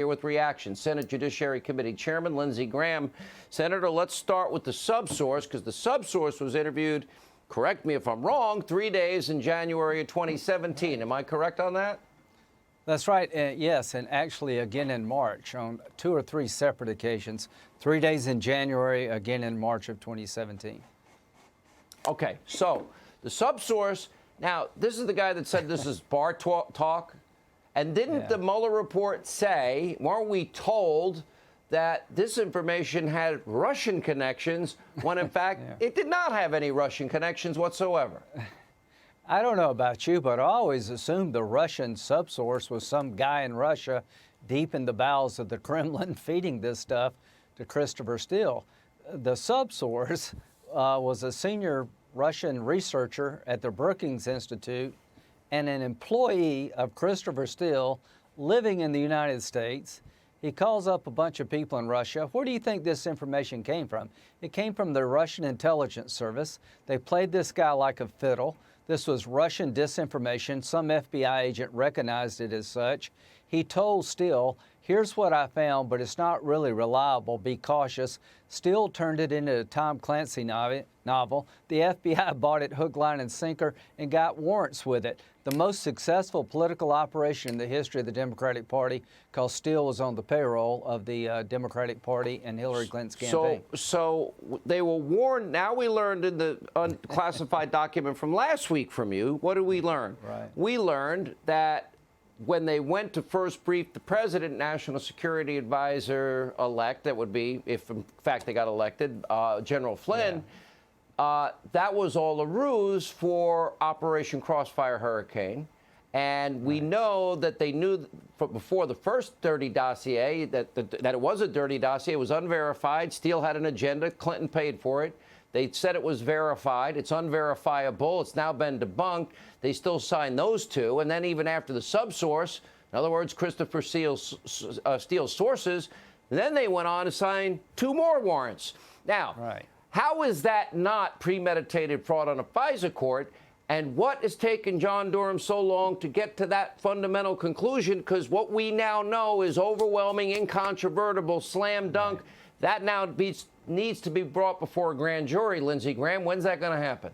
Here with reaction, Senate Judiciary Committee Chairman Lindsey Graham. Senator, let's start with the subsource, because the subsource was interviewed, correct me if I'm wrong, 3 days in January of 2017. Am I correct on that? That's right. Yes, and actually again in March on 2 or 3 separate occasions. 3 days in January, again in March of 2017. Okay, so the subsource, now this is the guy that said this is bar talk. And didn't the Mueller report say, weren't we told that this information had Russian connections when, in fact, it did not have any Russian connections whatsoever? I don't know about you, but I always assumed the Russian subsource was some guy in Russia deep in the bowels of the Kremlin feeding this stuff to Christopher Steele. The subsource was a senior Russian researcher at the Brookings Institute and an employee of Christopher Steele living in the United States. He calls up a bunch of people in Russia. Where do you think this information came from? It came from the Russian intelligence service. They played this guy like a fiddle. This was Russian disinformation. Some FBI agent recognized it as such. He told Steele, here's what I found, but it's not really reliable. Be cautious. Steele turned it into a Tom Clancy novel. The FBI bought it hook, line, and sinker and got warrants with it. The most successful political operation in the history of the Democratic Party, because Steele was on the payroll of the Democratic Party and Hillary Clinton's campaign. So they were warned. Now we learned in the unclassified document from last week from you, what did we learn? Right. We learned that when they went to first brief the president, National Security Advisor-elect, that would be, if in fact they got elected, General Flynn, that was all a ruse for Operation Crossfire Hurricane. And we know that they knew before the first dirty dossier that it was a dirty dossier. It was unverified. Steele had an agenda. Clinton paid for it. They said it was verified. It's unverifiable. It's now been debunked. They still signed those two. And then even after the subsource, in other words, Christopher Steele's sources, then they went on to sign 2 more warrants. Now, how is that not premeditated fraud on a FISA court? And what has taken John Durham so long to get to that fundamental conclusion? Because what we now know is overwhelming, incontrovertible, slam dunk. That now needs to be brought before a grand jury, Lindsey Graham. When's that going to happen?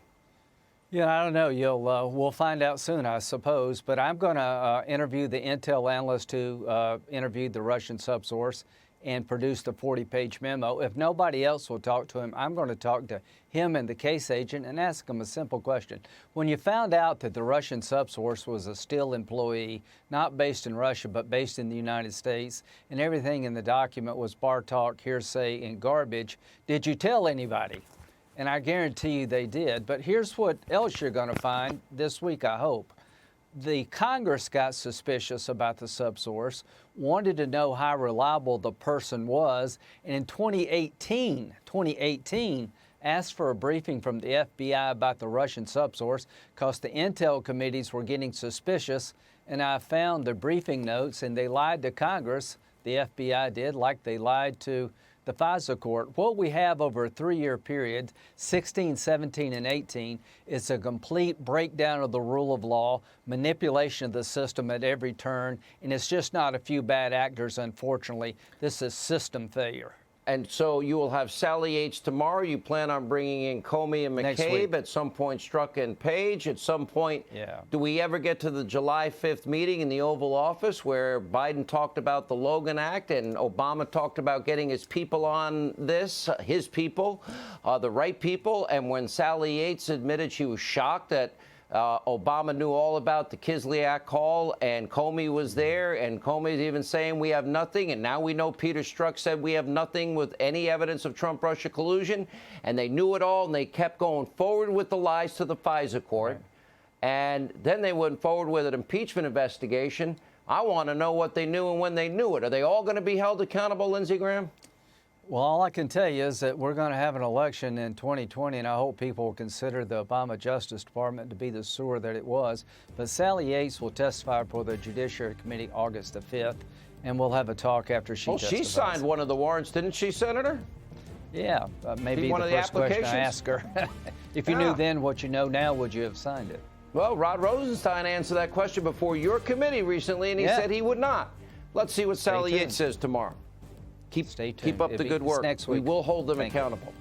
Yeah, I don't know. We'll find out soon, I suppose. But I'm going to interview the intel analyst who interviewed the Russian subsource and produced a 40-page memo. If nobody else will talk to him, I'm going to talk to him and the case agent and ask him a simple question. When you found out that the Russian subsource was a Steele employee, not based in Russia, but based in the United States, and everything in the document was bar talk, hearsay, and garbage, did you tell anybody? And I guarantee you they did. But here's what else you're going to find this week, I hope. The Congress got suspicious about the subsource, wanted to know how reliable the person was, and in 2018, asked for a briefing from the FBI about the Russian subsource because the intel committees were getting suspicious, and I found the briefing notes, and they lied to Congress, the FBI did, like they lied to the FISA court. What we have over a 3-year period, 16, 17, and 18, is a complete breakdown of the rule of law, manipulation of the system at every turn, and it's just not a few bad actors, unfortunately. This is system failure. And so you will have Sally Yates tomorrow. You plan on bringing in Comey and McCabe at some point, Strzok and Page at some point. Do we ever get to the July 5th meeting in the Oval Office where Biden talked about the Logan Act and Obama talked about getting his people on this, his people, the right people, and when Sally Yates admitted she was shocked that Obama knew all about the Kislyak call, and Comey was there, and Comey's even saying we have nothing, and now we know Peter Strzok said we have nothing with any evidence of Trump-Russia collusion, and they knew it all, and they kept going forward with the lies to the FISA court, and then they went forward with an impeachment investigation. I want to know what they knew and when they knew it. Are they all going to be held accountable, Lindsey Graham? Well, all I can tell you is that we're going to have an election in 2020, and I hope people will consider the Obama Justice Department to be the sewer that it was. But Sally Yates will testify before the Judiciary Committee August the 5th, and we'll have a talk after she testifies. She signed one of the warrants, didn't she, Senator? Yeah, maybe the first question I ask her. If you knew then what you know now, would you have signed it? Well, Rod Rosenstein answered that question before your committee recently, and he said he would not. Let's see what Sally tuned. Yates says tomorrow. Stay tuned. Keep up the good work. Next We week. will hold them Thank you. accountable.